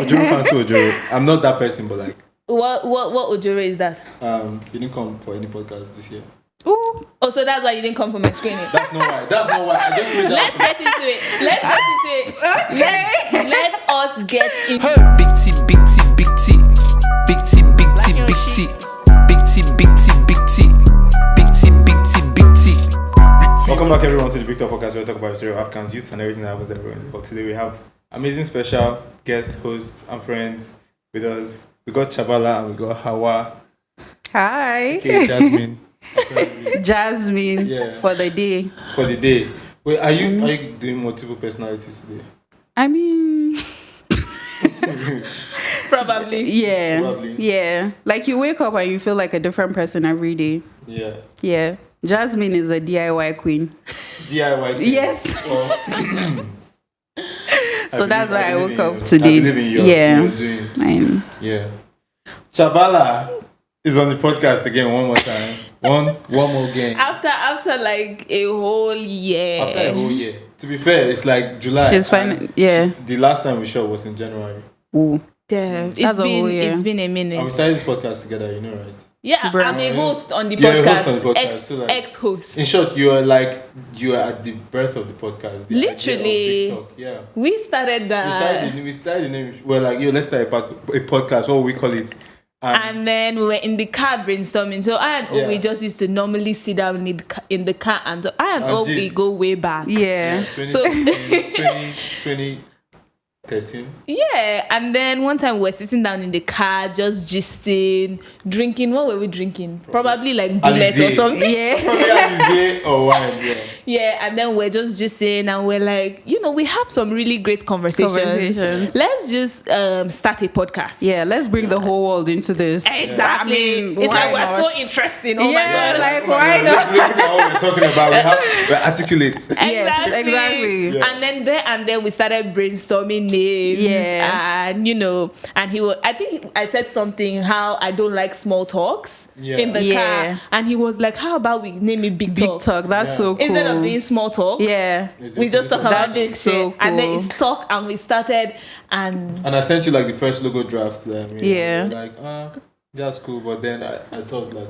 Ojoro cancel Ojoro. I'm not that person, but like. What Ojoro is that? You didn't come for any podcast this year. Ooh. Oh, so that's why you didn't come for my screening. That's not why. I just made that. Let's get into it. Okay. Let us get into it. Big T, big T, big T. Big T, big T, big T. Big T, big T, big T. Big T, big T, big T. Welcome back everyone to the Big Talk podcast where we talk about Australia, Africans, youth and everything that happens everywhere in the world. Today we have amazing special guest hosts and friends with us. We got Chavala and we got Hauwa. Hi. Okay, Jasmine. Jasmine. Yeah. For the day. For the day. Wait, are you doing multiple personalities today? I mean, Probably. yeah. Probably. Yeah. Like you wake up and you feel like a different person every day. Yeah. Yeah. Jasmine is a DIY queen. D.I.Y. thing. Yes. Well, So that's why I woke up I today. believe in your doing. Yeah. Chavala is on the podcast again one more time. One more game. After like a whole year. After a whole year. To be fair, it's like July. She's fine. Yeah. The last time we shot was in January. Ooh. Yeah. That's a whole year. It's been a And we minute. started this podcast together, you know, right? Yeah, Bro. I'm a host on the You're a podcast. host on the podcast, so like- Ex-host. In short, you are at the birth of the podcast. The idea of Literally. Big Talk. Yeah. We started that. We started the name. We're like, let's start a podcast. What we call it. And then we were in the car brainstorming. So I and Yeah. we just used to normally sit down in the car and I and And we gist. go way back. Yeah. 2013. Yeah, and then one time we were sitting down in the car, just gisting, drinking. What were we drinking? Probably like bullets or Alizé. something. Yeah. Probably Alizé or wine, yeah. Yeah, and then we're just gisting, and we're like, we have some really great conversations. Let's just start a podcast. Yeah. Let's bring the whole world into this. Exactly. I mean, It's why like we're not? so interesting. Oh Yeah, my god. like why not? Look at what we're talking about. We're articulate. Yes, exactly. Yeah. And then we started brainstorming names. Yeah. And and he was. I think I said something how I don't like small talks in the Yeah. car, and he was like, "How about we name it Big Big Talk talk. That's Yeah. so cool. instead of doing small talks?" Yeah. We just talk about That's this so shit, and then cool. it's talk, and we started, and And I sent you like the first logo draft. Yeah. Like, that's cool. But then I thought like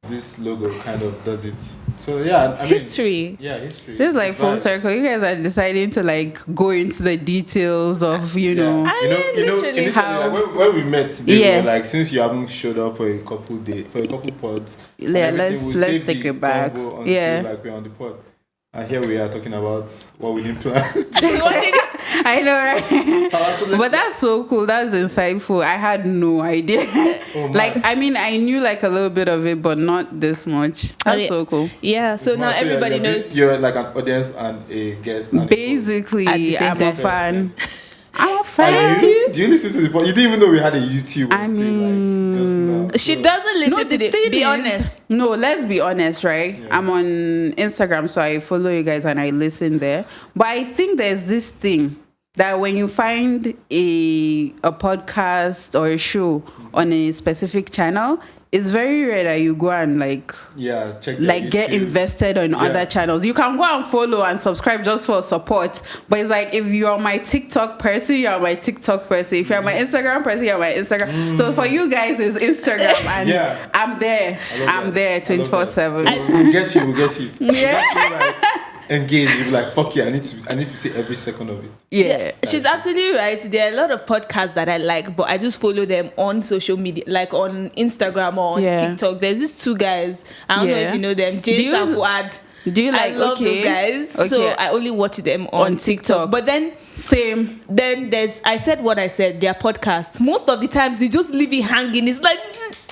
this logo kind of does it. So yeah, I mean, history. Yeah, history. This is like It's full vibe. circle. You guys are deciding to like go into the details of, Yeah. know. Literally. Initially, How- like, when we met today, we Yeah. were like, since you haven't showed up for a couple pods, and Yeah, everything, we'll let's save take the it back. convo until, Yeah. like we're on the pod. And here we are talking about what we didn't plan. I know, right? But But that's so cool. That's insightful. I had no idea. Oh, man. Like, I mean, I knew like a little bit of it, but not this much. That's so cool. Yeah. So now everybody knows. You're like an audience and a guest. And Basically, At the same I'm a time. fan. I'm a Are fan. you? Do you listen to the pod? You didn't even know we had a YouTube. I mean, like, just now. She So- doesn't listen No, to the the. thing Be is- honest. No, let's be honest, right? Yeah. I'm on Instagram, so I follow you guys and I listen there. But I think there's this thing that when you find a podcast or a show on a specific channel, it's very rare that you go and like check their get YouTube. invested on other channels. You can go and follow and subscribe just for support, but it's like if you're my TikTok person, you're my TikTok person. If you're my Instagram person, you're my Instagram. So for you guys, it's Instagram, and Yeah. I'm there. I love I'm that. there I love 24/7. that. We'll get you. Yeah. Engage. You'll be like, fuck yeah, I need to see every second of it. Yeah. She's absolutely right. There are a lot of podcasts that I like, but I just follow them on social media, like on Instagram or on Yeah. TikTok. There's these two guys. I don't know Yeah. if you know them, James Do you- and Fuad. Do you like I love okay? those guys, so Okay. I only watch them on TikTok. But then Same. I said what I said. Their podcast. Most of the time, they just leave it hanging. It's like,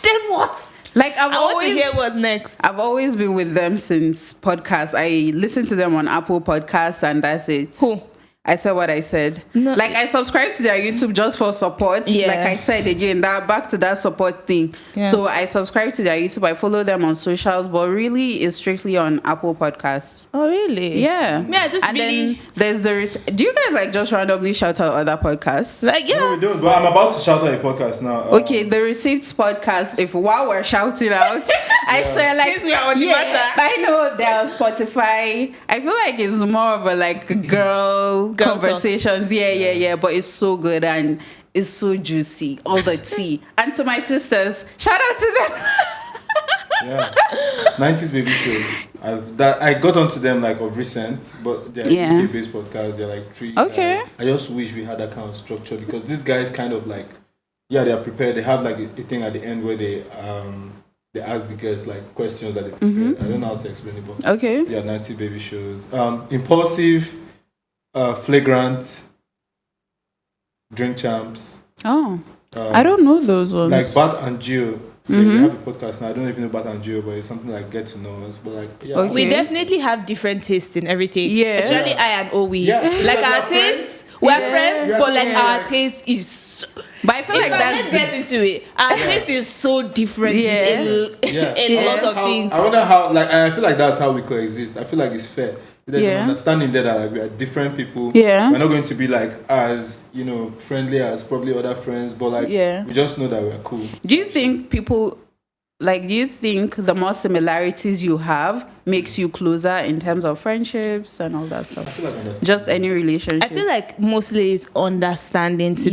then what? Like I want to hear what's next. I've always been with them since podcasts. I listen to them on Apple Podcasts and that's it. Cool. I said what I said. No. Like I subscribe to their YouTube just for support. Yeah. Like I said again, that back to that support thing. Yeah. So I subscribe to their YouTube. I follow them on socials, but really it's strictly on Apple Podcasts. Oh, really? Yeah. Yeah, just and really- then there's do you guys like just randomly shout out other podcasts? Like, yeah. No, we don't. But I'm about to shout out a podcast now. Okay, the Receipts podcast. If while we're shouting out, I swear, like, Since we are on the matter. I know they're on Spotify. I feel like it's more of a like girl conversations. Talk. Yeah. But it's so good and it's so juicy. All the tea. And to my sisters, shout out to them. Yeah, 90s baby show. I got onto them like of recent, but they're UK based podcasts. They're like 3. Okay. I just wish we had that kind of structure because these guys kind of like, they are prepared. They have like a thing at the end where they ask the guests like questions that they prepare. I don't know how to explain it, but okay. Yeah, 90s baby shows. Impulsive, flagrant, drink champs. Oh, I don't know those ones. Like Bat and Gio. They have a podcast now. I don't know if you know Bat and Gio, but it's something like Get to Know Us. But like, yeah. Okay. We definitely have different tastes in everything. Yeah. Especially I and Owi. Yeah. Like our tastes, we're friends, but like our taste is. But I feel like let's get into it. Our taste is so different with a lot of things. I wonder how, like, I feel like that's how we coexist. I feel like it's fair. There's an understanding there that like, we are different people. Yeah. We're not going to be like as, friendly as probably other friends, but like we just know that we're cool. Do you think the more similarities you have makes you closer in terms of friendships and all that stuff? I feel like just any relationship. I feel like mostly it's understanding to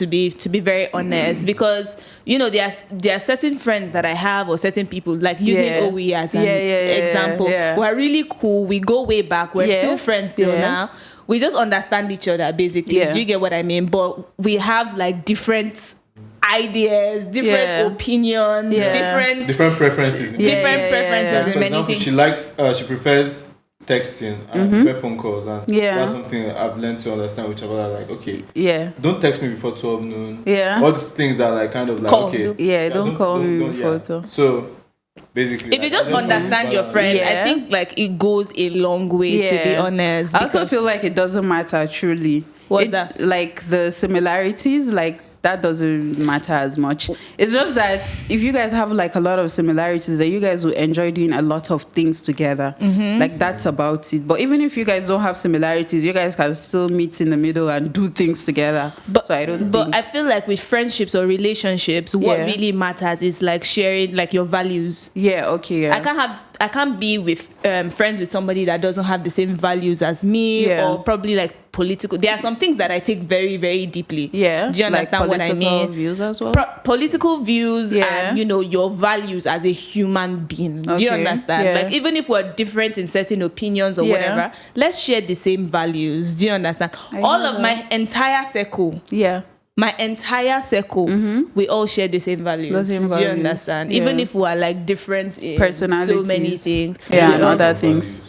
be very honest, because there are certain friends that I have or certain people, like using Owi as an example, who are really cool. We go way back. We're still friends till now. We just understand each other basically. Do you get what I mean? But we have like different ideas, different opinions, different preferences in many things. She prefers texting and I prefer phone calls, and that's something I've learned to understand with Chavala. Like, okay, don't text me before 12 noon. All these things that like kind of like don't call me before 12. So basically, if you just understand your friend, I think like it goes a long way, to be honest. I also feel like it doesn't matter truly. What's that? Like the similarities, like that doesn't matter as much. It's just that if you guys have like a lot of similarities, that you guys will enjoy doing a lot of things together. Like that's about it. But even if you guys don't have similarities, you guys can still meet in the middle and do things together. But I feel like with friendships or relationships, what really matters is like sharing like your values. I can't be with friends with somebody that doesn't have the same values as me, or probably like political. There are some things that I take very, very deeply. Do you understand what I mean? Political views as well. Political views and your values as a human being. Do you understand? Like even if we're different in certain opinions or whatever, let's share the same values. Do you understand? All of my entire circle. My entire circle, we all share the same values. Do you understand? Even if we are like different in so many things. And other things.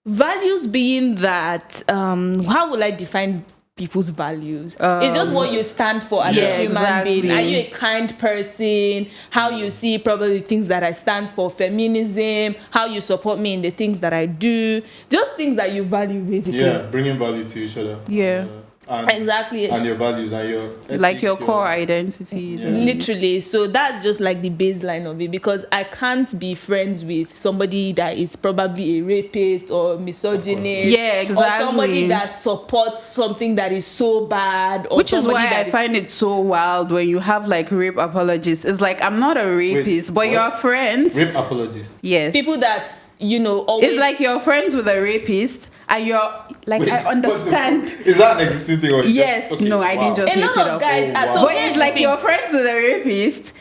Values being that, how will I define people's values? It's just what you stand for as a human being. Are you a kind person? How you see probably things that I stand for, feminism, how you support me in the things that I do. Just things that you value basically. Yeah, bringing value to each other. Exactly. And your values and your ethics, like your core identities. Literally. So that's just like the baseline of it, because I can't be friends with somebody that is probably a rapist or misogynist. Or somebody that supports something that is so bad. Or which is why I find it so wild when you have like rape apologists. It's like, I'm not a rapist, but you're friends. Rape apologists? Yes. People that, always... It's like you're friends with a rapist. And you're like, I understand. Is that an existing thing? Or yes, just, okay, no, I didn't just make it up. Guys, but it's like you're friends with a rapist.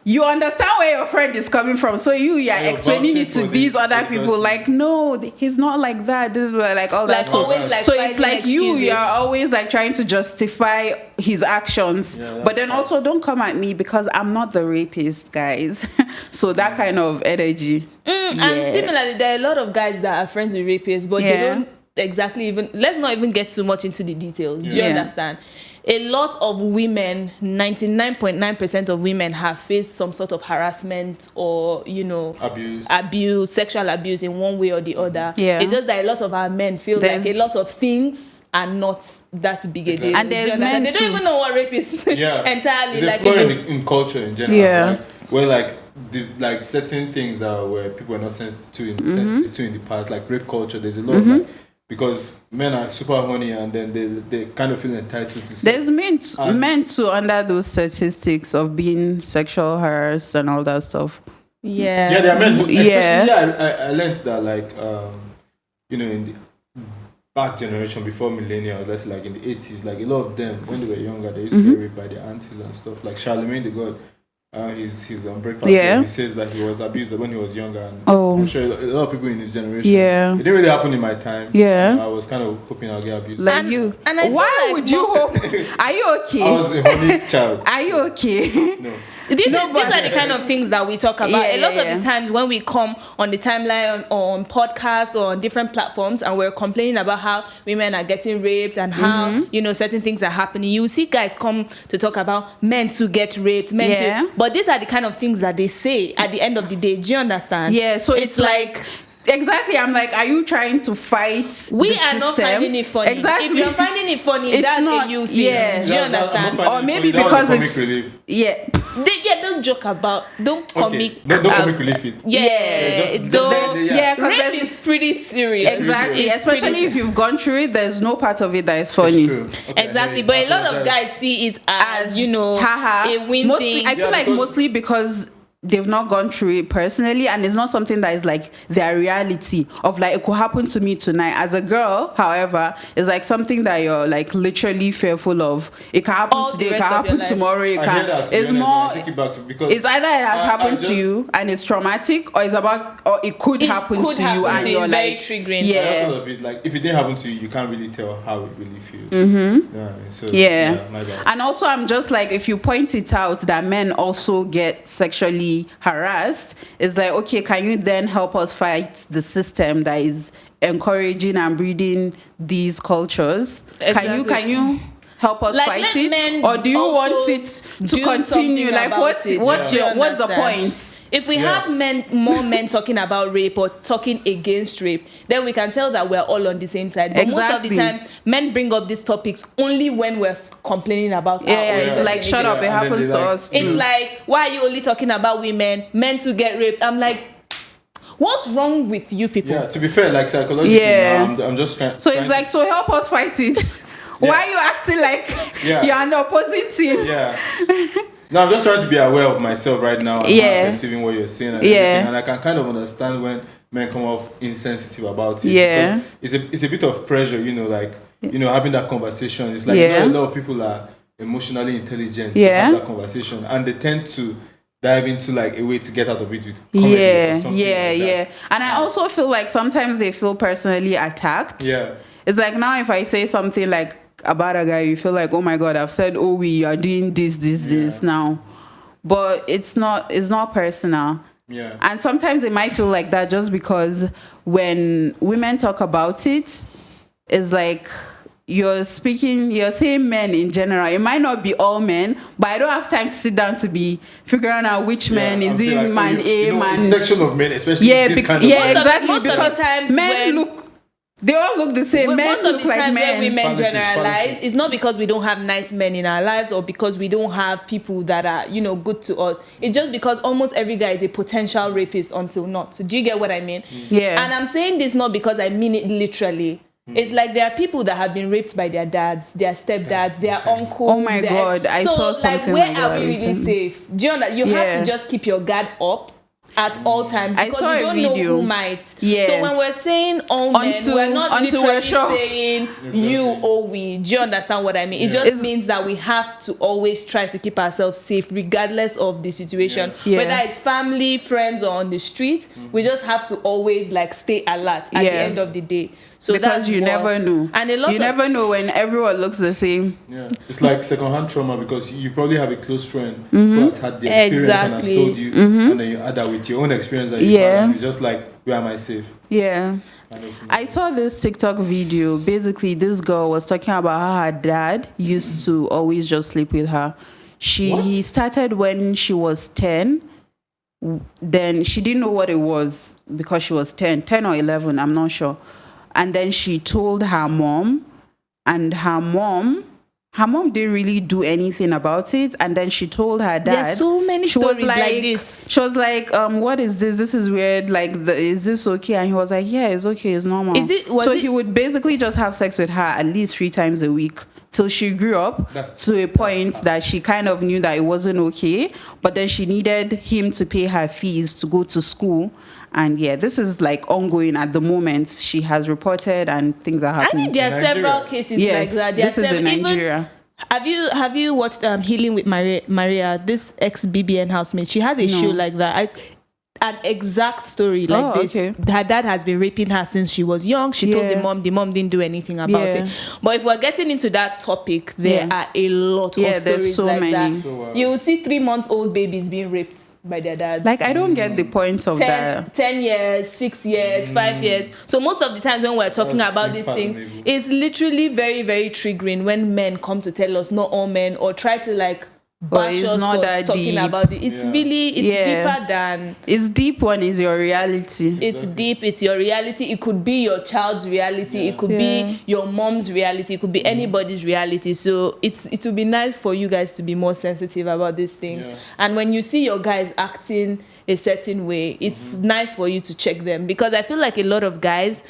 You understand where your friend is coming from, so you are explaining it to these other people. Like, no, he's not like that. This is like all that. So it's like you are always like trying to justify his actions, but then also don't come at me because I'm not the rapist, guys. So that kind of energy. And similarly, there are a lot of guys that are friends with rapists, but they don't exactly even. Let's not even get too much into the details. Do you understand? A lot of women, 99.9% of women have faced some sort of harassment or, abuse, sexual abuse in one way or the other. It's just that a lot of our men feel like a lot of things are not that big a deal. And there's men they don't even know what rape is entirely. It's like in culture in general. Right? Where like certain things that where people are not sensitive to in the past, like rape culture, there's a lot of like, because men are super horny and then they kind of feel entitled to say. There's men too under those statistics of being sexual harassed and all that stuff. Yeah, there are men. Especially, I learned that like in the back generation before millennials, let's say like in the 80s, like a lot of them when they were younger, they used to get raped by their aunties and stuff. Like Charlemagne the God. He's on Breakfast Club. He says that he was abused when he was younger, and I'm sure a lot of people in his generation. It didn't really happen in my time. I was kind of hoping I'll get abused. Like you. And why would you hope? Are you okay? I was a honey child. Are you okay? No. These are the kind of things that we talk about. A lot of the times when we come on the timeline on podcasts or on different platforms and we're complaining about how women are getting raped and how, certain things are happening, you see guys come to talk about men to get raped, but these are the kind of things that they say at the end of the day. Do you understand? Yeah, so it's like... Exactly, I'm like, are you trying to fight? We are not finding it funny. Exactly. If you're finding it funny, it's that's not, a you thing. Yeah. Do you understand? Or maybe because it's relief. Don't joke about. Don't comic. Don't comic relief it. Rape is pretty serious. Exactly, especially if you've gone through it. There's no part of it that is funny. True. Okay, exactly, but a lot of guys see it as a win thing. I feel like mostly because they've not gone through it personally, and it's not something that is like their reality of like it could happen to me tonight. As a girl, however, it's like something that you're like literally fearful of. It can happen today, it can happen tomorrow. It can. It's more. It's either it has happened to you and it's traumatic, or it could happen to you and you're like triggering. Yeah. Sort of it, like if it didn't happen to you, you can't really tell how it really feels. My bad. And also, I'm just like, if you point it out that men also get sexually harassed, it's like, okay, can you then help us fight the system that is encouraging and breeding these cultures? Exactly. Can you help us fight it, or do you want it to continue? Like, what's the point? If we have more men talking about rape or talking against rape, then we can tell that we're all on the same side. But most of the times, men bring up these topics only when we're complaining about it's like, shut up, it happens to us too. It's like, why are you only talking about men to get raped? I'm like, what's wrong with you people? Yeah, to be fair, like psychologically, I'm just trying. So it's like, so help us fight it. Why are you acting like you're on the opposite team? Yeah. No, I'm just trying to be aware of myself right now and not perceiving what you're saying and everything. And I can kind of understand when men come off insensitive about it. Yeah. Because it's a bit of pressure, having that conversation. It's like a lot of people are emotionally intelligent to have that conversation, and they tend to dive into like a way to get out of it with comedy or something like that. And I also feel like sometimes they feel personally attacked. Yeah. It's like, now if I say something like about a guy, you feel like, oh my god, I've said, oh, we are doing this now, but it's not personal. And sometimes it might feel like that just because when women talk about it, it's like you're saying men in general. It might not be all men, but I don't have time to sit down to be figuring out which man is it, like, man A, man section of men, especially this kind of exactly, because men they all look the same. Men look like men. When women generalize, it's not because we don't have nice men in our lives or because we don't have people that are, good to us. It's just because almost every guy is a potential rapist until not. So do you get what I mean? Yeah. And I'm saying this not because I mean it literally. It's like there are people that have been raped by their dads, their stepdads, their uncles. Oh my God, I saw something like that. So where are we really safe? Do you know that you have to just keep your guard up at all times, because I saw you don't know who might. So when we're saying all men, we're not literally saying you or we. Do you understand what I mean? It just means that we have to always try to keep ourselves safe regardless of the situation. Whether it's family, friends, or on the street, we just have to always like stay alert at the end of the day. So because you never know. And you never know when everyone looks the same. Yeah. It's like secondhand trauma, because you probably have a close friend who has had the experience and has told you, and then you add that with your own experience that you had, and it's just like, where am I safe? Yeah. I saw this TikTok video. Basically, this girl was talking about how her dad used to always just sleep with her. He started when she was 10. Then she didn't know what it was because she was 10 or 11, I'm not sure. And then she told her mom, and her mom didn't really do anything about it. And then she told her dad. There's so many stories like this. She was like, what is this? This is weird. Like, is this okay? And he was like, yeah, it's okay. It's normal. He would basically just have sex with her at least 3 times a week till she grew up to a point that she kind of knew that it wasn't okay, but then she needed him to pay her fees to go to school. And this is like ongoing at the moment. She has reported and things are happening. I mean, there are several cases like that. This is in Nigeria. Have you watched Healing with Maria, this ex-BBN housemate? She has a show like that. An exact story like this. Okay. Her dad has been raping her since she was young. She told the mom didn't do anything about it. But if we're getting into that topic, there are a lot of stories so like many. that. So, you will see 3-month-old babies being raped by their dads. Like, I don't get the point of that. 10 years, 6 years, 5 years. So most of the times when we're talking about this thing, it's literally very, very triggering when men come to tell us, not all men, or try to like bash us for talking deep. About it. It's really, deeper than... It's deep when it's your reality. It's deep, it's your reality. It could be your child's reality. It could be your mom's reality. It could be anybody's reality. So it would be nice for you guys to be more sensitive about these things. And when you see your guys acting a certain way, it's nice for you to check them. Because I feel like a lot of guys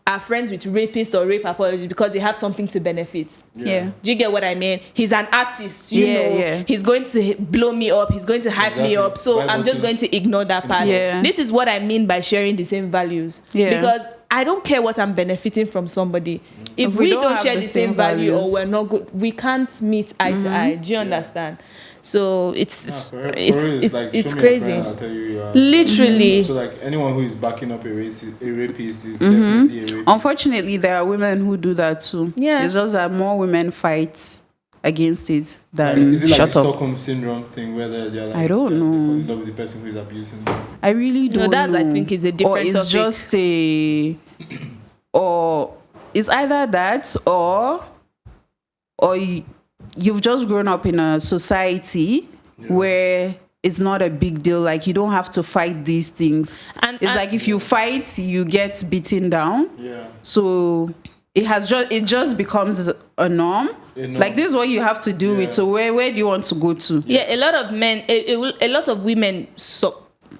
are friends with rapists or rape apologists because they have something to benefit. Do you get what I mean? He's an artist, you know. He's going to blow me up. He's going to hype me up. So I'm just going to ignore that part. This is what I mean by sharing the same values. Because I don't care what I'm benefiting from somebody. If we don't share the same value or we're not good, we can't meet eye to eye. Do you understand? So it's crazy. I'll tell you, literally. So like anyone who is backing up a rapist is definitely a rapist. Unfortunately, there are women who do that too. It's just that more women fight against it than is it like shut the up. Stockholm syndrome thing where they're like, I don't know. in love with the person who is abusing them? I really don't know. I think it's a different or it's topic. Just a or it's either that or you've just grown up in a society where it's not a big deal. Like, you don't have to fight these things. And it's like if you fight, you get beaten down. So it just becomes a norm. Like, this is what you have to do with. So where do you want to go to? A lot of men, a lot of women,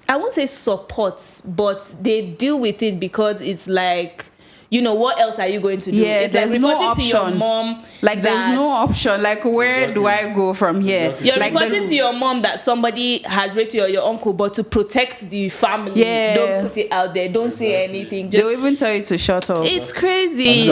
I won't say support, but they deal with it because it's like, you know, what else are you going to do? It's there's like no reporting option. to your mom. Like, there's no option. Like, where do I go from here? You're like reporting to your mom that somebody has raped you or your uncle, but to protect the family, don't put it out there. Don't say anything. They'll even tell you to shut up. It's crazy.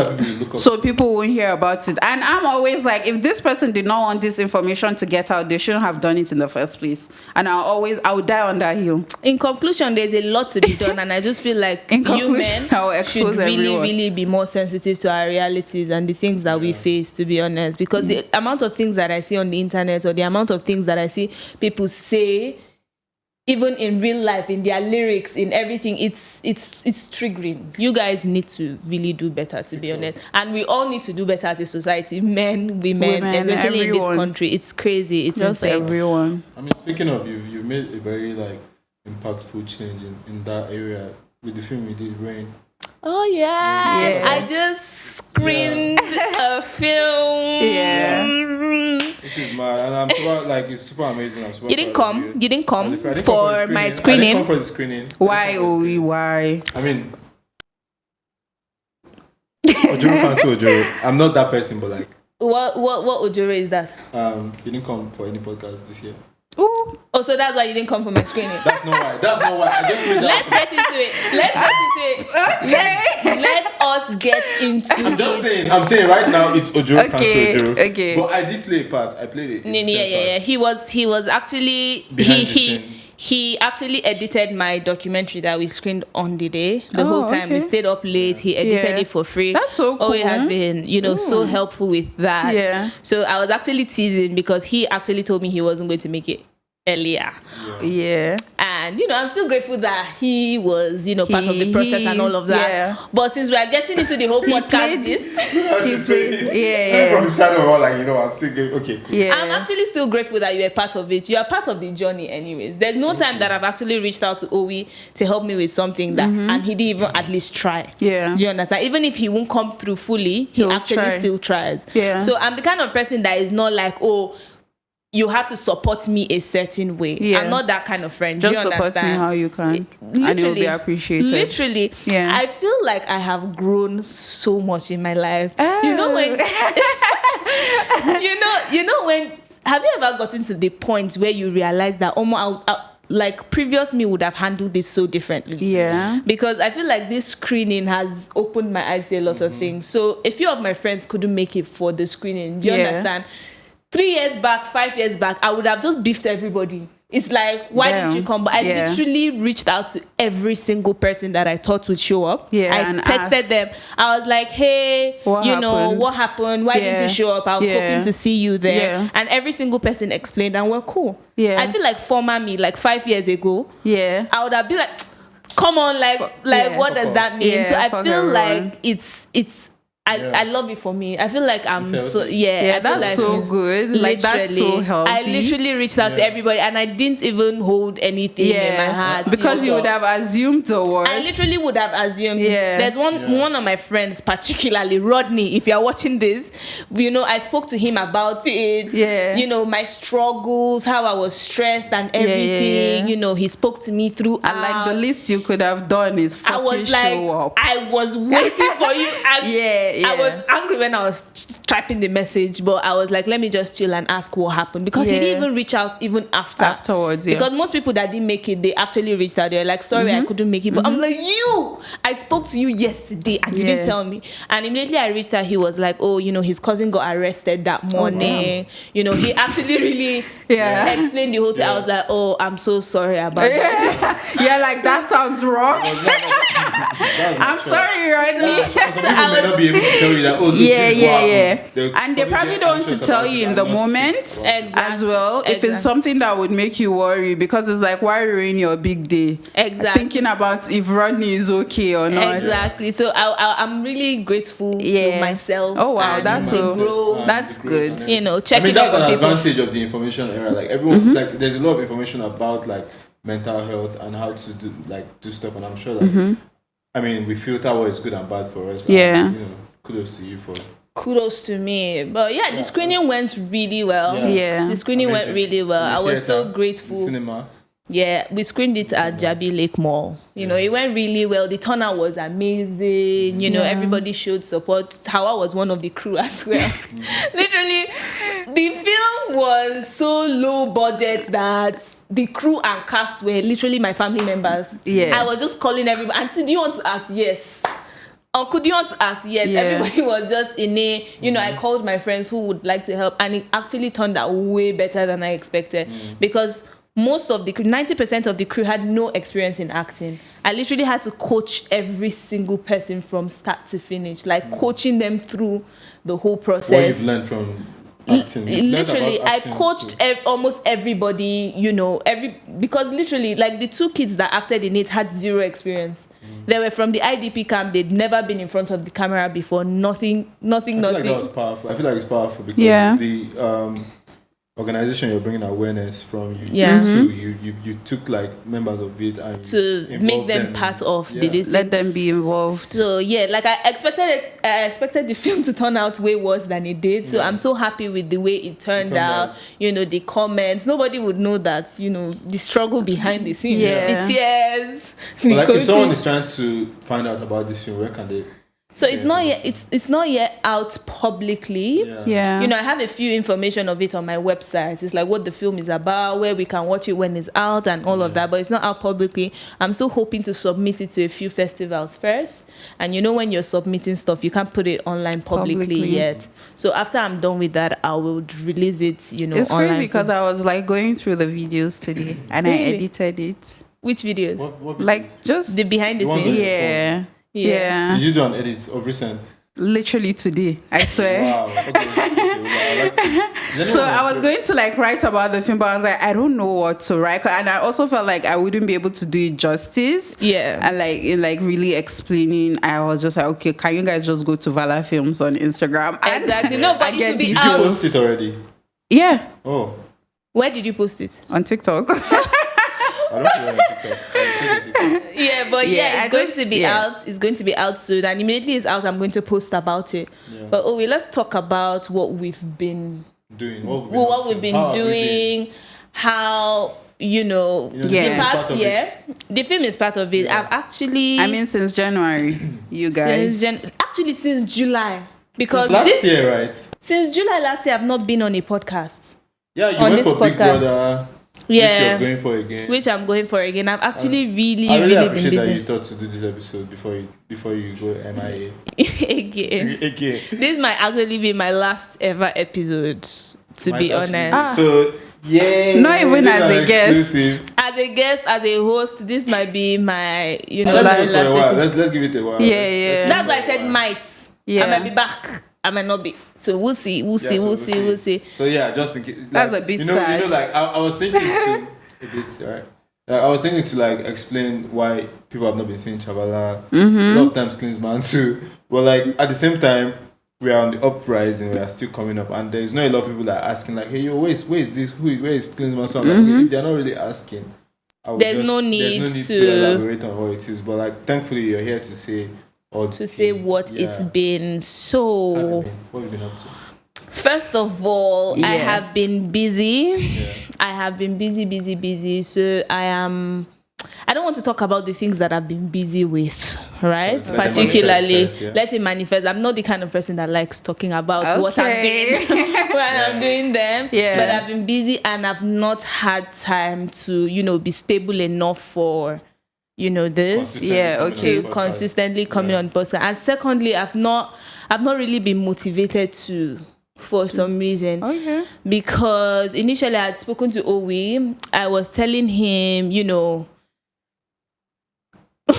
So people won't hear about it. And I'm always like, if this person did not want this information to get out, they shouldn't have done it in the first place. And I'll die on that hill. In conclusion, there's a lot to be done, and I just feel like you men should really be more sensitive to our realities and the things that we face, to be honest, because the amount of things that I see on the internet or the amount of things that I see people say, even in real life, in their lyrics, in everything, it's triggering. You guys need to really do better, to be honest, and we all need to do better as a society, men, women, especially everyone. In this country. It's crazy. It's just insane. Everyone. I mean, speaking of, you've made a very like impactful change in that area with the film you did, Rain. Oh yes. I just screened a film. This is mad, and I'm super, like, it's super amazing. I'm super You didn't come for my screening. screening. I didn't come for the screening. Why? I mean, Ojoro cancel Ojoro. I'm not that person, but like, what Ojoro is that? You didn't come for any podcast this year. Ooh. Oh, so that's why you didn't come for my screening. That's not why. I just made Let's get into it. Okay. Let us get into I'm just saying. I'm saying right now it's Ojoro cancel Ojoro. Okay. But I did play a part. I played it. Yeah. He was actually he actually edited my documentary that we screened on the day. The whole time we stayed up late. He edited it for free. That's so cool. Oh, it has been, so helpful with that. Yeah. So I was actually teasing because he actually told me he wasn't going to make it earlier. Yeah. And I'm still grateful that he was, part of the process and all of that. Yeah. But since we are getting into the whole podcast gist, from the side of all, like, I'm still good. Okay, cool. Yeah. I'm actually still grateful that you're a part of it. You are part of the journey anyways. There's no time that I've actually reached out to Owi to help me with something that and he didn't even at least try. Yeah. Do you understand? Even if he won't come through fully, he actually still tries. Yeah. So I'm the kind of person that is not like, you have to support me a certain way. Yeah. I'm not that kind of friend. Just do you understand? Support me how you can. And it will be appreciated. Literally. Yeah. I feel like I have grown so much in my life. You know when you know when have you ever gotten to the point where you realize that like previous me would have handled this so differently? Yeah. Because I feel like this screening has opened my eyes to a lot of things. So a few of my friends couldn't make it for the screening. Do you understand? 3 years back, 5 years back, I would have just beefed everybody. It's like, why didn't you come? But I literally reached out to every single person that I thought would show up. Yeah, I texted them. I was like, hey, what happened? Why didn't you show up? I was hoping to see you there. Yeah. And every single person explained and we're cool. Yeah. I feel like former me, like 5 years ago, I would have been like, come on, what does that mean? So I feel like it's I love it for me. I feel like I'm so that's like so good. Like that's so healthy. I literally reached out to everybody and I didn't even hold anything in my heart. Because you would have assumed the worst. I literally would have assumed. There's one of my friends, particularly Rodney, if you're watching this, I spoke to him about it. My struggles, how I was stressed and everything. He spoke to me through. And like the least you could have done is fucking show up. I was waiting for you. I was angry when I was typing the message, but I was like, let me just chill and ask what happened, because he didn't even reach out even afterwards. Because most people that didn't make it, they actually reached out. They're like, sorry, I couldn't make it. But I'm like, I spoke to you yesterday and you didn't tell me. And immediately I reached out, he was like, oh, his cousin got arrested that morning. He actually really explained the whole thing. I was like, oh, I'm so sorry about that. Yeah, like that sounds wrong. I'm sorry, Rodney. So I may not be able to tell you that. Oh, look, and they probably don't want to tell you in the moment as well. If it's something that would make you worry, because it's like, why ruin your big day? Exactly. Thinking about if Rodney is okay or not. Exactly. So I'm really grateful to myself. Oh wow, that's good. Checking that's an advantage of the information era. Like everyone, like there's a lot of information about like mental health and how to do stuff, and I'm sure that we filter what is good and bad for us. Yeah. And, kudos to you for. Kudos to me. But the screening went really well. Yeah. The screening went really well. I was so grateful. Cinema. Yeah, we screened it at Jabi Lake Mall. It went really well. The turnout was amazing. Everybody showed support. Hauwa was one of the crew as well. Literally, the film was so low budget that the crew and cast were literally my family members. Yeah. I was just calling everybody, Auntie, do you want to act? Yes. Uncle, do you want to act? Yes. Yeah. Everybody was just in it. I called my friends who would like to help, and it actually turned out way better than I expected because most of the crew, 90% of the crew had no experience in acting. I literally had to coach every single person from start to finish, like coaching them through the whole process. What you've learned from acting. Literally, I coached almost everybody, because literally, like the 2 kids that acted in it had zero experience. They were from the IDP camp. They'd never been in front of the camera before. Nothing. I feel like that was powerful. I feel like it's powerful because the organization you're bringing awareness from, you took like members of it and to make them part of the let them be involved. So I expected the film to turn out way worse than it did. So I'm so happy with the way it turned out. The comments, nobody would know that the struggle behind the scenes, the tears. If someone is trying to find out about this film, where can they? So it's not yet out publicly. Yeah. I have a few information of it on my website. It's like what the film is about, where we can watch it when it's out and all of that, but it's not out publicly. I'm still hoping to submit it to a few festivals first. And when you're submitting stuff, you can't put it online publicly yet. So after I'm done with that, I will release it, It's online. crazy because I was like going through the videos today and I edited it. Which videos? What like just the behind the scenes. Yeah. Did you do an edit of recent? Literally today, I swear. Wow. Okay. So I was going to write about the film, but I was like, I don't know what to write, and I also felt like I wouldn't be able to do it justice. Yeah. And in really explaining, I was just like, okay, can you guys just go to Vala Films on Instagram? Exactly. No, but it will be Did out. you post it already? Yeah. Oh. Where did you post it? On TikTok. I don't know TikTok. It's going to be out. It's going to be out soon, and immediately it's out, I'm going to post about it. Yeah. But let's talk about what we've been doing. What we've been doing. How the past year, the film is part of it. I've actually. Since January, you guys. Since July. Because last year, right? Since July last year, I've not been on a podcast. Yeah, you on went this for Big podcast. Brother. Yeah. Which you're going for again. Which I'm going for again. I've actually really appreciate been busy. that you thought to do this episode before you go MIA. Again. This might actually be my last ever episode, to be honest. So, yeah. Not even as a guest. As a guest, as a host, this might be my, Let's give it a while. Yeah. That's why I said might. Yeah. I might be back. I might not be. So we'll see. So yeah, just in case. Like, that's a bit sad. Like I was thinking to a bit, right? Like, I was thinking to like explain why people have not been seeing Chavala. A lot of times Klinsman too. But like at the same time, we are on the uprising. We are still coming up, and there's not a lot of people that are asking like, "Hey, yo, where is this? Where is Klinsman?" So I'm like, if they're not really asking, there's no need to elaborate on what it is. But like, thankfully, you're here to say. Say what it's been. So what have you been up to? First of all, I have been busy. I have been busy. So I don't want to talk about the things that I've been busy with, right? Particularly, let it manifest. I'm not the kind of person that likes talking about what I'm doing when I'm doing them. Yeah. But I've been busy and I've not had time to, be stable enough for this consistently coming on podcast. And secondly, I've not really been motivated to for some reason. Because initially I had spoken to Owi. I was telling him,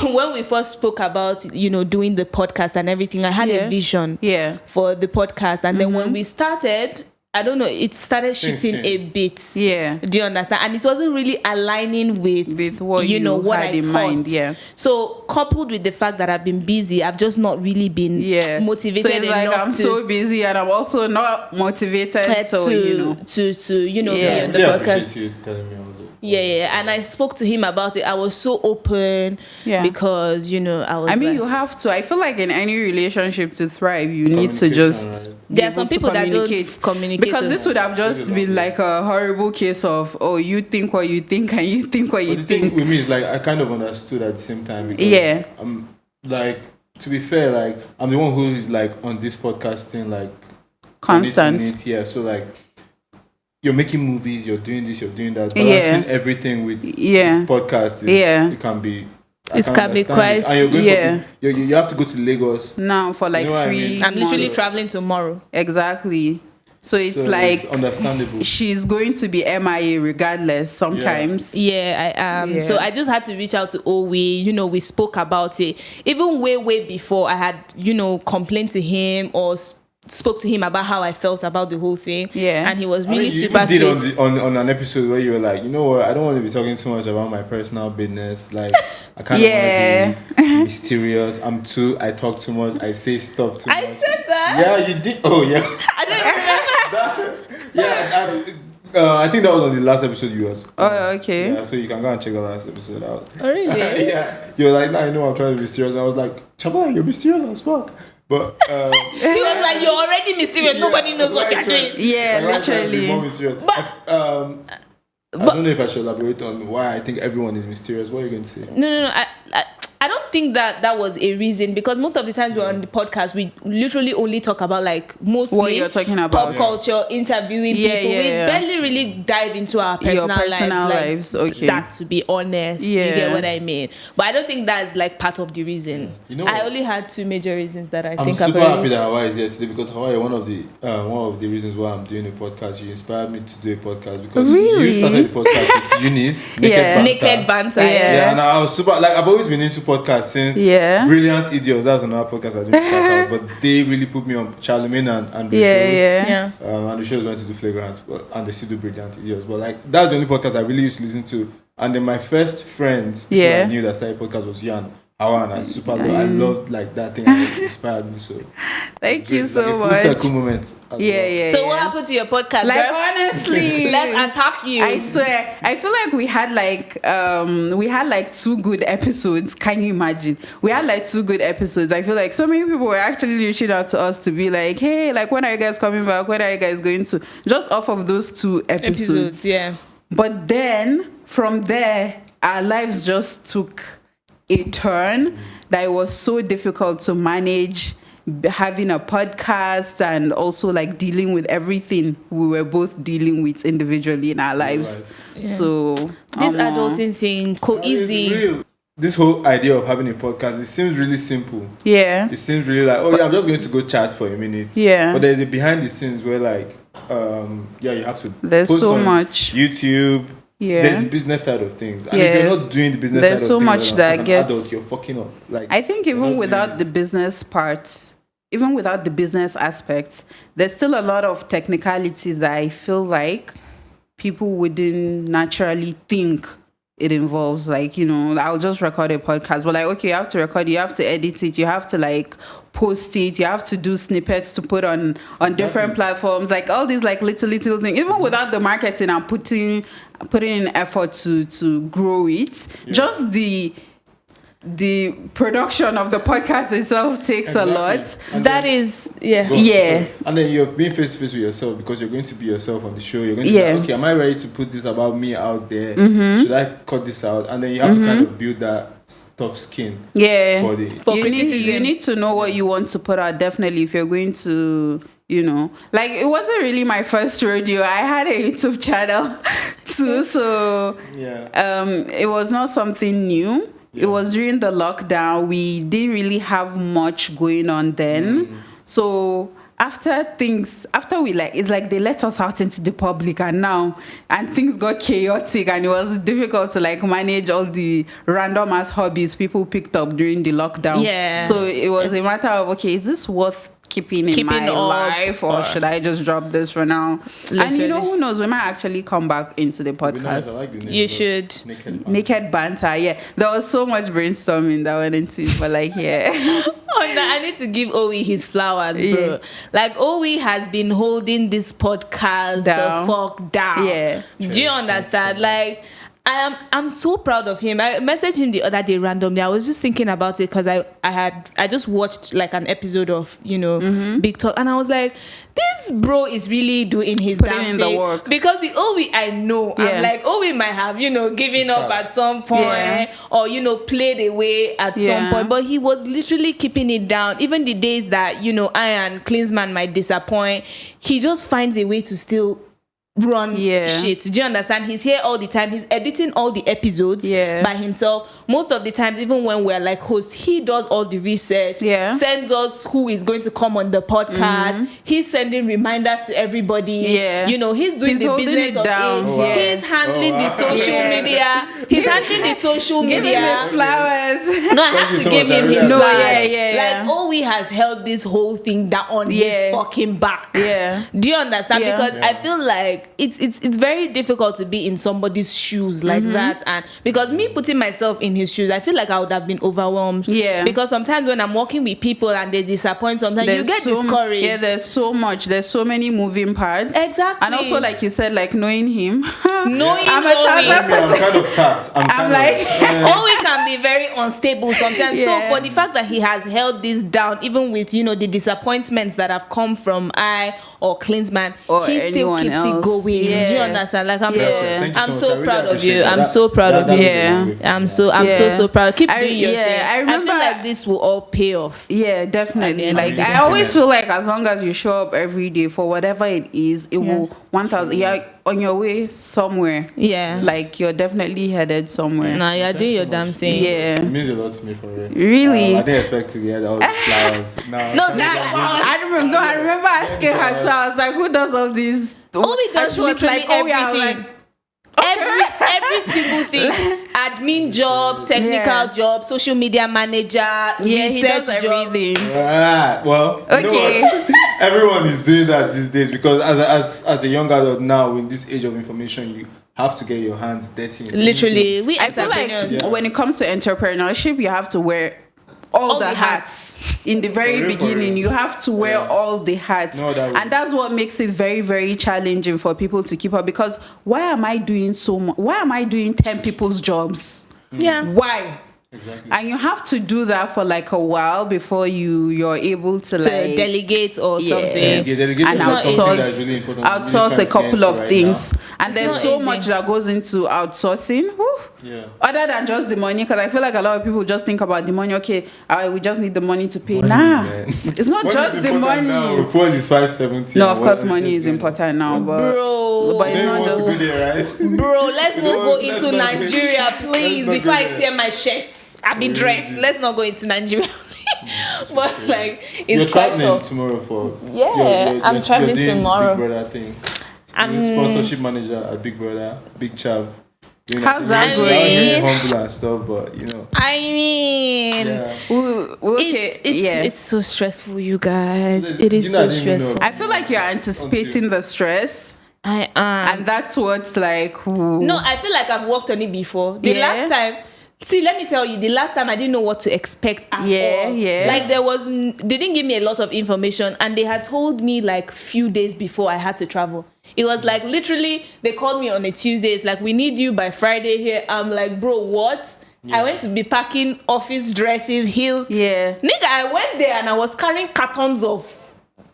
when we first spoke about doing the podcast and everything, I had a vision for the podcast, and then when we started, I don't know, it started shifting a bit. Yeah. Do you understand? And it wasn't really aligning with what what had I in mind. Yeah. So coupled with the fact that I've been busy, I've just not really been motivated so it's enough. Like I'm so busy and I'm also not motivated to be on the podcast. Appreciate you telling me all that. Yeah. And I spoke to him about it. I was so open because I was. you have to. I feel like in any relationship to thrive, you need to just. Right. There are some people that don't communicate. Because this would have just been like a horrible case of, you think what you think and you think what you think. With me, is like I kind of understood at the same time. Because I'm like, to be fair, like I'm the one who is like on this podcast thing, like constant. So like you're making movies, you're doing this, you're doing that. Balancing everything with podcasts, it can be. It can be quite. And you have to go to Lagos now for like 3 I'm literally traveling tomorrow. Exactly. So it's like it's understandable. She's going to be MIA regardless sometimes. Yeah, I am. Yeah. So I just had to reach out to Owi. We spoke about it. Even way before I had, complained to him or spoke to him about how I felt about the whole thing. Yeah. And he was really super sweet. You did on an episode where you were like, you know what, I don't want to be talking too much about my personal business. Like, I kind of want to be mysterious. I talk too much. I say stuff too much. I said that? Yeah, you did. Oh, yeah. I don't remember. I think that was on the last episode you was. Oh, okay. Yeah, so you can go and check the last episode out. Oh, really? Yeah. You're like, nah, I know I'm trying to be serious. And I was like, Chavala, you're mysterious as fuck. But he was like, you're already mysterious. Nobody knows what you're doing. Yeah, literally. But I don't know if I should elaborate on why I think everyone is mysterious. What are you going to say? No. I don't think that was a reason, because most of the times we're on the podcast, we literally only talk about like mostly what you're talking about, pop culture, interviewing people. We barely really dive into our personal lives. Like, okay. That, to be honest, you get what I mean. But I don't think that's like part of the reason. I only had 2 major reasons that I think about. I'm super happy that Hauwa is here today, because Hauwa, one of the reasons why I'm doing a podcast. You inspired me to do a podcast because you started the podcast with Eunice, Naked Banter. Yeah, and I was super I've always been into podcast since Brilliant Idiots. That's another podcast I do shout out, but they really put me on Charlemagne and the shows. And the shows went to do Flagrant, and they still do Brilliant Idiots. But like that's the only podcast I really used to listen to. And then my first friends I knew that started podcast was Yan. Hauwa, and I loved like that thing. It inspired me. So thank you so much. It's a cool moment. So what happened to your podcast? Like, girl? honestly, let's attack you. I swear, I feel like we had like 2 good episodes. Can you imagine? We had like 2 good episodes. I feel like so many people were actually reaching out to us to be like, hey, like, when are you guys coming back? When are you guys going to? Just off of those 2 episodes. Yeah. But then from there, our lives just took a turn that it was so difficult to manage having a podcast and also like dealing with everything we were both dealing with individually in our lives. Right. Yeah. So this adulting thing, easy. This whole idea of having a podcast, it seems really simple. Yeah. It seems really like, oh yeah, I'm just going to go chat for a minute. Yeah. But there's a behind the scenes where like, you have to. There's post so on much. YouTube. Yeah. There's the business side of things. And if you're not doing the business side of things, so much that as an gets adult, you're fucking up. Like, I think even without the business part, even without the business aspect, there's still a lot of technicalities that I feel like people wouldn't naturally think it involves. Like, I'll just record a podcast, but like, okay, you have to record, you have to edit it, you have to like post it, you have to do snippets to put on different platforms, like all these like little things. Even without the marketing and putting in effort to grow it, just the production of the podcast itself takes a lot. And that then, is, yeah. Yeah. And then you're being face to face with yourself because you're going to be yourself on the show. You're going to be like, okay, am I ready to put this about me out there? Should I cut this out? And then you have to kind of build that tough skin. Yeah. For you need to know what you want to put out, definitely, if you're going to, like, it wasn't really my first rodeo. I had a YouTube channel too, so it was not something new. It was during the lockdown. We didn't really have much going on then. So after we it's like they let us out into the public and things got chaotic and it was difficult to like manage all the random ass hobbies people picked up during the lockdown. Yeah. So it was a matter of, okay, is this worth keeping in my life, or should I just drop this for now? Literally. And who knows, we might actually come back into the podcast. Nice. I like the name, you should. Naked banter. Yeah, there was so much brainstorming that went into it, but like, yeah. I need to give Owi his flowers, bro. Yeah. Like, Owi has been holding this podcast the fuck down. Yeah. Do you understand? Like, I'm so proud of him. I messaged him the other day randomly. I was just thinking about it because I just watched like an episode of Big Talk, and I was like, this bro is really doing his putting damn in thing. the work. Because the Owi I know, I'm like, Owi might have given up at some point, or played away at some point, but he was literally keeping it down. Even the days that I and Klinsman might disappoint, he just finds a way to still run shit. Do you understand? He's here all the time. He's editing all the episodes by himself. Most of the times, even when we're like hosts, he does all the research, sends us who is going to come on the podcast. He's sending reminders to everybody. He's doing the business of down. He's handling the social media. He's handling the social media. Give him his flowers. No, I have to give him his flowers. Like, Owi has held this whole thing down on his fucking back. Do you understand? Because I feel like it's very difficult to be in somebody's shoes like that, and because me putting myself in his shoes, I feel like I would have been overwhelmed. Because sometimes when I'm working with people and they disappoint, sometimes you get discouraged. There's so many moving parts. Exactly. And also, like you said, like knowing him. I'm kind of tapped. I'm like, Owi can be very unstable sometimes. So for the fact that he has held this down, even with the disappointments that have come from I or Klinsman, he still keeps it going. Do you understand? Like, I'm so proud of you. I'm so proud of you. I'm so proud. Keep doing your thing. I remember, I feel like this will all pay off. Yeah, definitely. Like, I always feel like as long as you show up every day for whatever it is, it will 1,000. You're on your way somewhere. Yeah. Like, you're definitely headed somewhere. Nah, you're doing your damn thing. Yeah. It means a lot to me, for real. Really? I didn't expect to get all the flowers. I remember asking her too. I was like, who does all these? Owi does everything. Every single thing. Admin job, technical job, social media manager, he does everything. Well, you know what? Everyone is doing that these days because as a young adult now, in this age of information, you have to get your hands dirty. Literally, I feel like when it comes to entrepreneurship, you have to wear all the hats. In the very beginning, you have to wear all the hats. And that's what makes it very, very challenging for people to keep up, because why am I doing so much? Why am I doing 10 people's jobs? Why? Exactly. And you have to do that for like a while before you're able to like delegate or something. And outsource a couple of things. And there's so much that goes into outsourcing. Other than just the money, because I feel like a lot of people just think about the money. Okay, we just need the money to pay. It's not just the money. Now. Before it's 570. No, of course, money is important now, but it's not just. Bro, let's not go into Nigeria, please. Before I tear my shirt, I'll be dressed. Let's not go into Nigeria. But like, it's you're quite tough. Tomorrow for I'm traveling tomorrow. Big Brother thing. I'm sponsorship manager at Big Brother, Big Chav. How's that going? Humble and stuff, but you know. I mean, it's so stressful, you guys. It is so stressful. I feel like you're anticipating the stress. I am, and that's what's like. No, I feel like I've worked on it before. The last time. See, let me tell you, the last time I didn't know what to expect at all. Like they didn't give me a lot of information, and they had told me like few days before I had to travel. It was like literally they called me on a Tuesday. It's like, we need you by Friday here. I'm like, bro, what? I went to be packing office dresses, heels. Nigga, I went there and I was carrying cartons of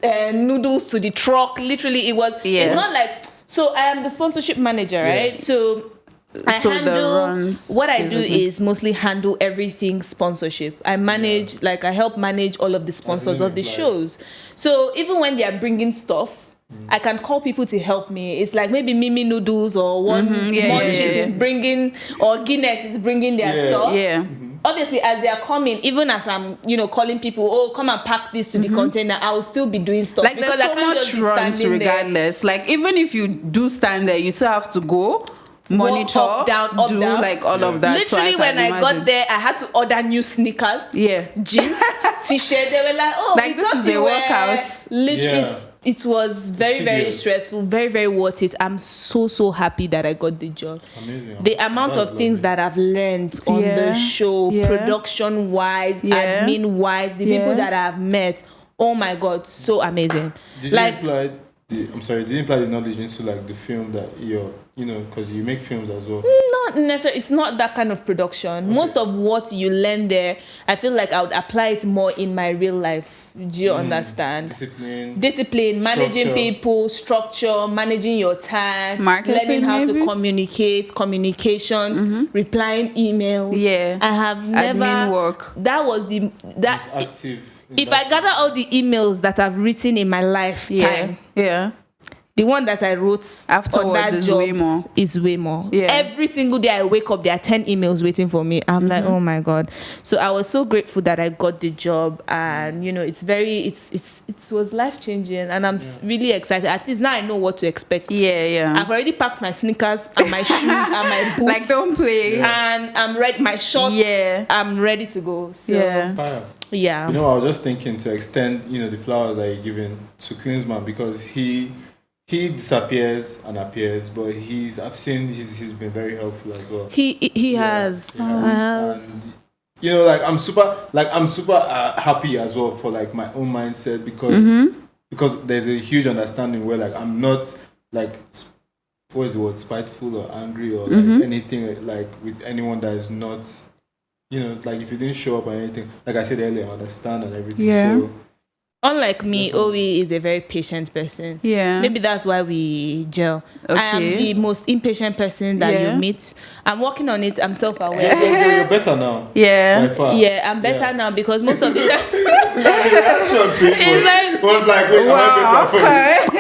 noodles to the truck. Literally, it was. It's not like. So I am the sponsorship manager, right? So what I do is mostly handle everything sponsorship. I manage, I help manage all of the sponsors of the shows. So even when they are bringing stuff, I can call people to help me. It's like maybe Mimi Noodles or Munchit is bringing, or Guinness is bringing their stuff. Obviously, as they are coming, even as I'm, calling people, come and pack this to the container, I will still be doing stuff. Like, because there's so much runs regardless. There. Like, even if you do stand there, you still have to go. Monitor, up, down, like all of that. Literally, when I got there, I had to order new sneakers, jeans, t-shirt. They were like, "Oh, like this is a workout." Literally, it was very, very stressful, very, very worth it. I'm so happy that I got the job. Amazing. The amount of things that I've learned on the show, production-wise, admin-wise, the people that I've met. Oh my God, so amazing. Did you imply the knowledge into like the film that because you make films as well? Not necessarily. It's not that kind of production. Okay. Most of what you learn there, I feel like I would apply it more in my real life. Do you understand? Discipline, managing people, structure, managing your time, learning how to communicate, communications, replying emails. I have never. Admin work. That was active. If I gather all the emails that I've written in my lifetime, the one that I wrote afterwards is way more. Every single day I wake up, there are 10 emails waiting for me. I'm like, oh my God. So I was so grateful that I got the job, and it was life changing, and I'm really excited. At least now I know what to expect. I've already packed my sneakers and my shoes and my boots. Like, don't play. And I'm ready. My shorts. I'm ready to go. So I was just thinking to extend, the flowers that you're giving to Klinsman, because he disappears and appears, but I've seen he's been very helpful as well. He has. And I'm super happy as well for like my own mindset, because there's a huge understanding where like I'm not like, what is the word, spiteful or angry or like anything like with anyone that is not, like if you didn't show up or anything, like I said earlier, I understand and everything. So unlike me, Owi is a very patient person. Maybe that's why we gel. I am the most impatient person that you meet. I'm working on it. I'm self-aware. You're better now. I'm better now, because most of the time the reaction to it was like, wait,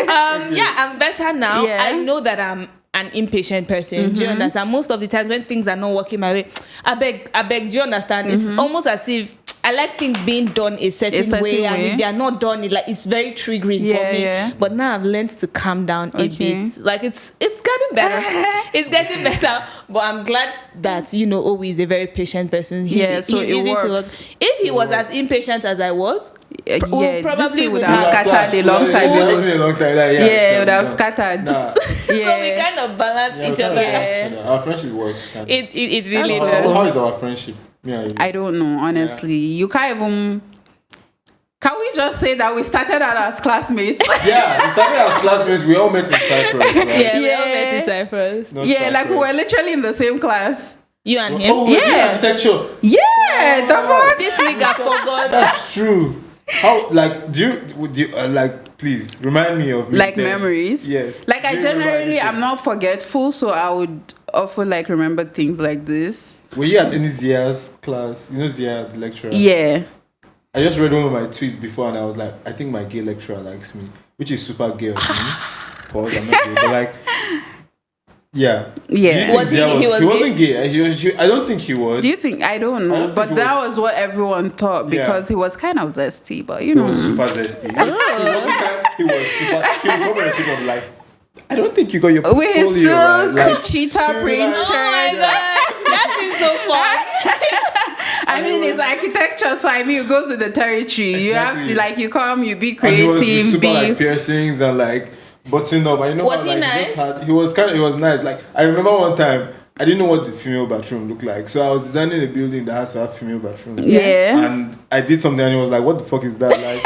I'm better now. I know that I'm an impatient person. Do you understand? Most of the times when things are not working my way, I beg, do you understand? It's almost as if I like things being done a certain way, and if they are not done, it's very triggering for me. But now I've learned to calm down a bit. Like it's getting better. It's getting better. But I'm glad that Owi is a very patient person. He's easy to work. If he was as impatient as I was, probably would have scattered a long time ago. It would have scattered. So we kind of balance each other. Our friendship works. It really does. How is our friendship? I don't know, honestly. You can't even. Can we just say that we started out as classmates? We started as classmates. We all met in Cyprus. Right? We all met in Cyprus. Like we were literally in the same class. You and him? Architecture. The fuck. This nigga forgot. That's true. How, like, do you please remind me of like memories? Yes. Like, I generally, I'm not forgetful, so I would often like remember things like this. Were you at any Zia's class? You know Zia, the lecturer? Yeah. I just read one of my tweets before and I was like, I think my gay lecturer likes me, which is super gay of me. Pause, I'm not gay, but like, yeah. Yeah. Was he wasn't gay. I don't think he was. Do you think? I don't know. But that was what everyone thought because he was kind of zesty, but you know. He was super zesty. He was super. He would come and think of like, I don't think you got your with his silk like, cheetah print shirt. That is so fun. I mean, it's architecture, so I mean, it goes with the territory. Exactly. You have to like, you come, you be creative, and he was super, like piercings and like button up. I know. Was he nice? He was nice. Like I remember one time, I didn't know what the female bathroom looked like, so I was designing a building that has to have female bathroom. Yeah. And I did something, and he was like, "What the fuck is that?" Like.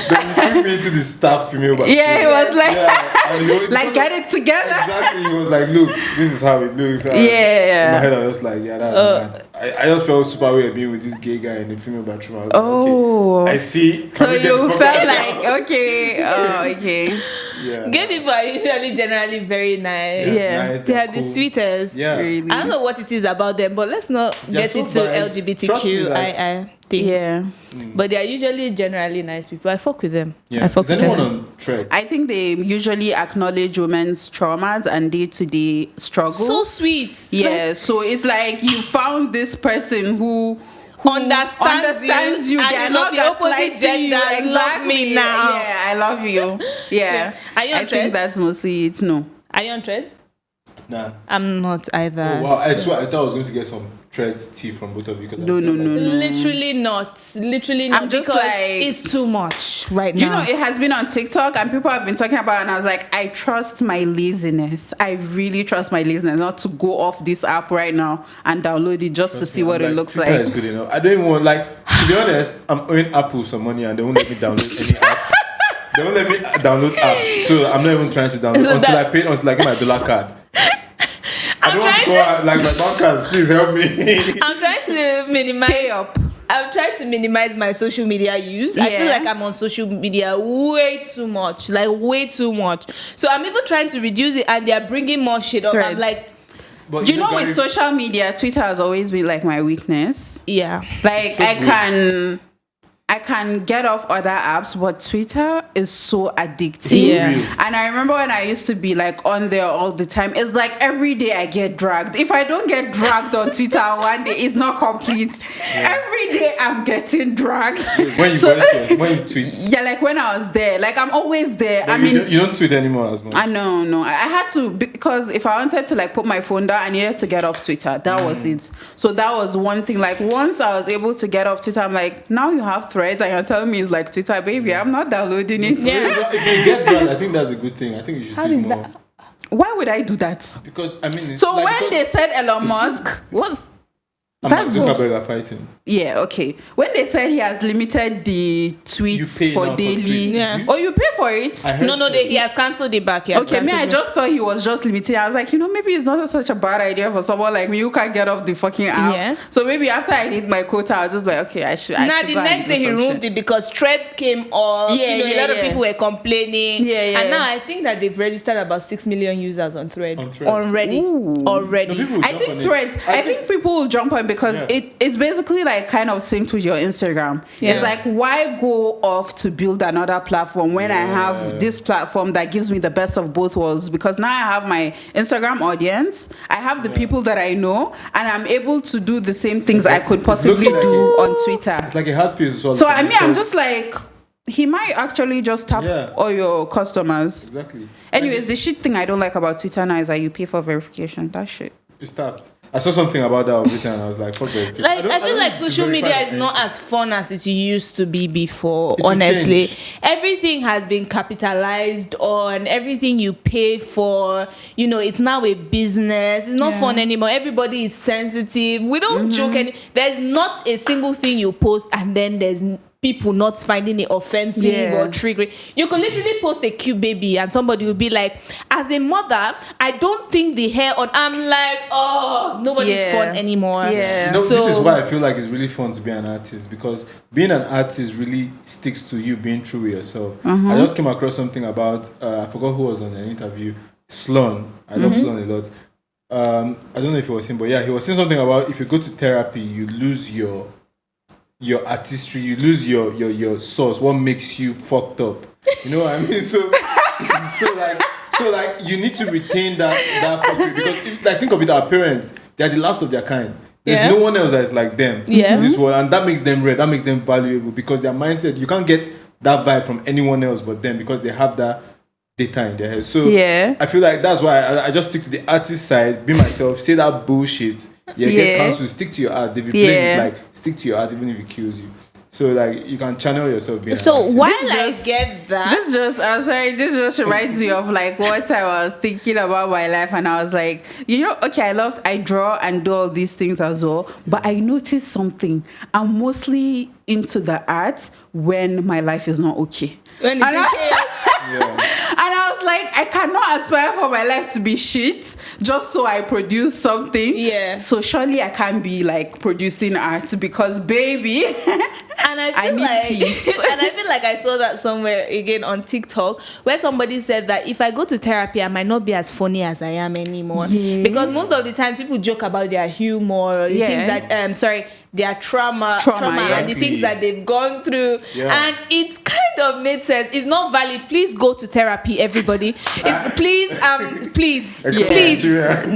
Then he took me to the staff female bathroom. Yeah, he was like, like get it together. Exactly. He was like, "Look, this is how it looks." And yeah. In my head, I was like, "Yeah, that's mad." I just felt super weird being with this gay guy in the female bathroom. I was like, okay, I see. So you felt like, okay. Yeah. Gay people are usually generally very nice. Yeah. Nice, They are cool. the sweetest. Yeah. Really. I don't know what it is about them, but let's not get into LGBTQII things. Yeah. But they are usually generally nice people. I fuck with them. Yeah. I fuck Is with anyone them. on Thread? I think they usually acknowledge women's traumas and day-to-day struggles. So sweet. Yeah. So it's like you found this person who understands you They and are is not of the opposite gender. Exactly. Love me now. Yeah, I love you. Yeah. Are you on I Threads? think that's mostly it. No. Are you on Threads? Nah. I'm not either. Oh, wow. I swear, I thought I was going to get some Threads tea from both of you. No. Literally not. I'm just because like, it's too much right now. You know, it has been on TikTok and people have been talking about it, and I was like, I trust my laziness. I really trust my laziness not to go off this app right now and download it just to see what it looks Twitter like. is good enough. I don't even want, like, to be honest, I'm owing Apple some money and they won't let me download any app. They won't let me download apps, so I'm not even trying to download until I get my dollar card. I don't want to go out like my bankers. Please help me. I'm trying to minimize. Pay up. I'm trying to minimize my social media use. I feel like I'm on social media way too much. So I'm even trying to reduce it, and they're bringing more shit up. I'm like, But do you know with social media, Twitter has always been like my weakness. yeah. Like So I can get off other apps, but Twitter is so addictive. Yeah. And I remember when I used to be like on there all the time. It's like every day I get dragged. If I don't get dragged on Twitter one day, it's not complete. Yeah. Every day I'm getting dragged. When you tweet? Yeah, like when I was there. Like I'm always there. But you don't tweet anymore as much. I know, no. I had to, because if I wanted to like put my phone down, I needed to get off Twitter. That was it. So that was one thing. Like once I was able to get off Twitter, I'm like, now you have Threads and you're telling me it's like Twitter, baby. I'm not downloading it. Yeah. If you get that, I think that's a good thing. I think you should tweet more. Why would I do that? Because I mean, so like, when they said Elon Musk was Mark Zuckerberg are fighting. Yeah, okay. When they said he has limited the tweets for daily, oh, you pay for it? No, he has cancelled it back. Okay, I just thought he was just limited. I was like, maybe it's not such a bad idea for someone like me who can't get off the fucking app. Yeah. So maybe after I hit my quota, I'll just be like, okay, I should. Now the next day he removed it because Threads came off. A lot of people were complaining. Yeah. And now I think that they've registered about 6 million users on Threads. Already. No, I think Threads. I think people will jump on because it's basically like kind of synced with your Instagram. It's like, why go off to build another platform when I have this platform that gives me the best of both worlds? Because now I have my Instagram audience, I have the people that I know, and I'm able to do the same things I could possibly do on Twitter. It's like a hard piece. So I mean, I'm just like, he might actually just tap all your customers. Exactly. Anyways, the shit thing I don't like about Twitter now is that you pay for verification. That shit. It's tapped. I saw something about that obviously and I was like, fuck verification. Like, I feel like social media is not as fun as it used to be before, honestly. Everything has been capitalized on, everything you pay for, it's now a business. It's not fun anymore. Everybody is sensitive. We don't joke. There's not a single thing you post and then there's people not finding it offensive or triggering. You could literally post a cute baby and somebody will be like, as a mother, I don't think the hair on. I'm like, oh, nobody's fun anymore. Yeah. This is why I feel like it's really fun to be an artist, because being an artist really sticks to you being true with yourself. I just came across something about, I forgot who was on an interview, Sloan. I love Sloan a lot. I don't know if it was him, but yeah, he was saying something about if you go to therapy, you lose your artistry, you lose your source, what makes you fucked up. You know what I mean? So like you need to retain that fuckery, because like think of it, our parents, they're the last of their kind. There's no one else that is like them in this world, and that makes them rare, that makes them valuable, because their mindset, you can't get that vibe from anyone else but them, because they have that data in their head. So I feel like that's why I just stick to the artist side, be myself, say that bullshit, get cancelled, stick to your art. David Blaine is like, stick to your art even if it kills you. So like you can channel yourself being so while I just get that, this just reminds me of like one time I was thinking about my life, and I was like, I draw and do all these things as well, but I noticed something. I'm mostly into the art when my life is not okay. When it's And I was like, I cannot aspire for my life to be shit just so I produce something. Yeah. So surely I can't be like producing art, because baby, and I need peace. And I feel like I saw that somewhere again on TikTok, where somebody said that if I go to therapy, I might not be as funny as I am anymore. Yeah. Because most of the time people joke about their humor, or the things that their trauma and the things that they've gone through. Yeah. And it kind of made sense. It's not valid. Please go to therapy, everybody. It's please,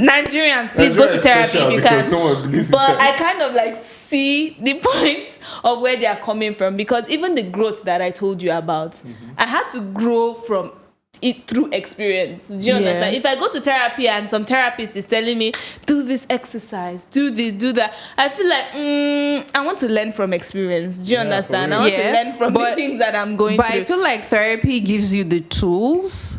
Nigerians, please go to therapy if you can. No one believes but I kind of like see the point of where they are coming from, because even the growth that I told you about, I had to grow from it through experience. Do you understand? If I go to therapy and some therapist is telling me, do this exercise, do this, do that, I feel like I want to learn from experience. Do you understand? I want to learn from the things that I'm going through. But I feel like therapy gives you the tools.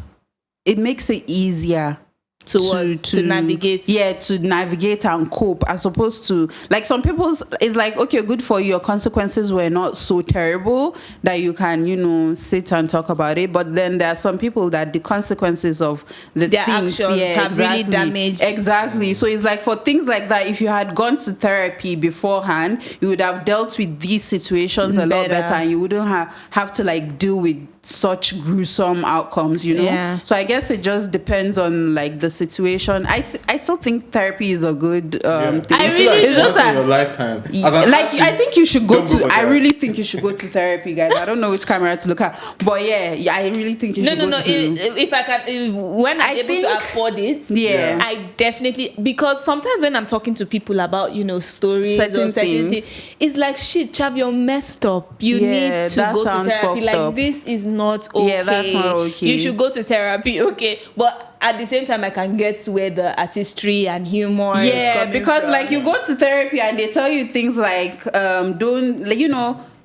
It makes it easier to navigate. Yeah, to navigate and cope, as opposed to like some people's, it's like, okay, good for you, your consequences were not so terrible that you can, sit and talk about it. But then there are some people that the consequences of their things actions really damaged. Exactly. So it's like for things like that, if you had gone to therapy beforehand, you would have dealt with these situations a lot better, and you wouldn't have to like deal with such gruesome outcomes, So I guess it just depends on like the situation. I still think therapy is a good thing. I really it's just in your lifetime. I think you should go to. I really think you should go to therapy, guys. I don't know which camera to look at, but I really think you should go to. If I can, when I'm able to afford it, I definitely, because sometimes when I'm talking to people about stories or certain things, it's like, shit, Chav, you're messed up. You need to go to therapy. Like, this is not okay. Yeah, that's not okay. You should go to therapy, okay? But at the same time, I can get where the artistry and humor is coming because from. Like you go to therapy and they tell you things like don't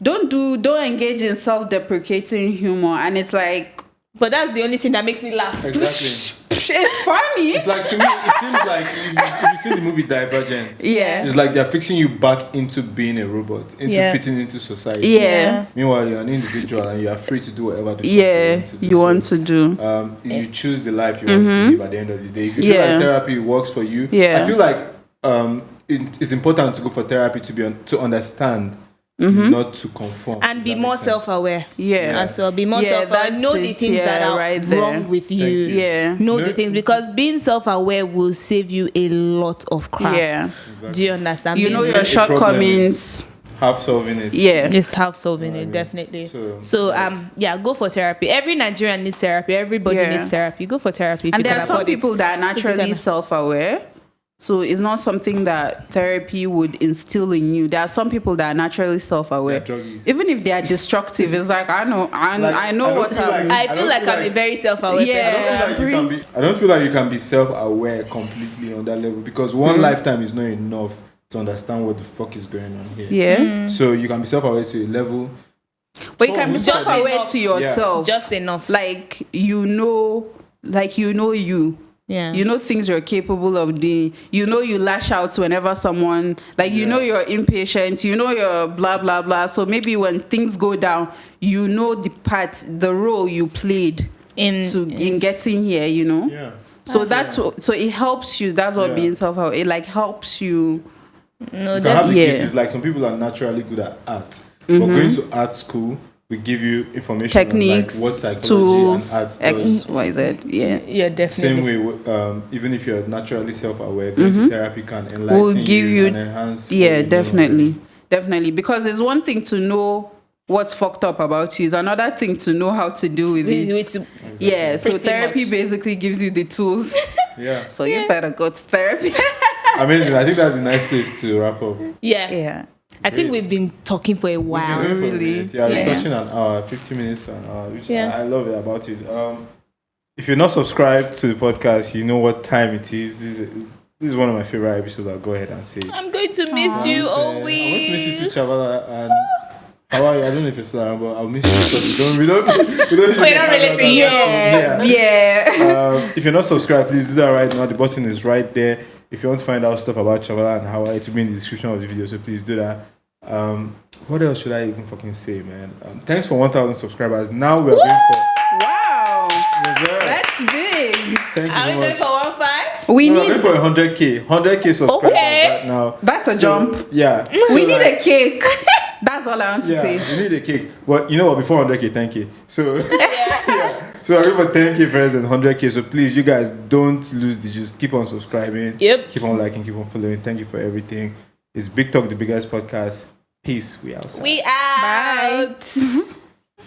engage in self-deprecating humor, and it's like, but that's the only thing that makes me laugh. Exactly. It's funny. It's like, to me, it seems like if you've seen the movie Divergent, it's like they're fixing you back into being a robot, into fitting into society. Yeah. Meanwhile, you're an individual and you're free to do whatever you want to do. You choose the life you want to live at the end of the day. If you feel like therapy works for you, I feel like it's important to go for therapy to understand. Not to conform and be more self-aware. As well, be more self-aware. Know the things that are wrong with you. Know the things, because being self-aware will save you a lot of crap. Exactly. Do you understand? You know your shortcomings. Half solving it. Just half solving it, definitely. So go for therapy. Every Nigerian needs therapy. Everybody needs therapy. Go for therapy. And there are some people that are naturally self-aware. So it's not something that therapy would instill in you. There are some people that are naturally self-aware. Even if they are destructive, it's like, I know what's up. I feel like I'm a very self-aware person. I don't feel like you can be self-aware completely on that level, because one lifetime is not enough to understand what the fuck is going on here. So you can be self-aware to a level. But you can be self-aware to yourself. Just enough. Like, you know you. You know things you're capable of doing. You know you lash out whenever someone, like, you know you're impatient, you know you're blah, blah, blah. So maybe when things go down, you know the role you played in getting here, So so it helps you. That's what being self-aware, it like helps you. No, it's like some people are naturally good at art. But going to art school we give you information techniques, on like what psychology tools, and art X, Y, Z. Yeah, definitely. Same way, even if you're naturally self-aware, going to therapy can enlighten Will give you and enhance. Yeah, definitely. Definitely. Because it's one thing to know what's fucked up about you. It's another thing to know how to deal with it. Exactly. Yeah, so therapy much. basically gives you the tools. Yeah. So you better go to therapy. Amazing. I think that's a nice place to wrap up. Yeah. I think we've been talking for a while. We've been going for a really. minute. Yeah, Yeah. it's touching an hour, 50 minutes to an hour, which Yeah. I love it about it. If you're not subscribed to the podcast, you know what time it is. This is one of my favorite episodes. I'll go ahead and say it. I'm going to miss you all I'm week. going to miss you too, Chavala. And how are you? I don't know if it's around, but I'll miss you because we don't We're not really seeing you. Yeah. If you're not subscribed, please do that right now. The button is right there. If you want to find out stuff about Chavala and Hauwa, it will be in the description of the video. So please do that. What else should I even fucking say, man? Thanks for 1,000 subscribers. Now we're going for. Wow. Yes, sir. That's big. Thank you Are we so going much. for 1.5? We We're need going for 100k subscribers right now. That's a jump. Yeah. We need a cake. That's all I want to Yeah, say. we need a cake. But you know what? Before 100k, thank you. So, yeah. So I'm going for 10k first and 100k. So please, you guys, don't lose the juice. Keep on subscribing. Yep. Keep on liking. Keep on following. Thank you for everything. It's Big Talk, the biggest podcast. Peace. We outside. We out. Bye.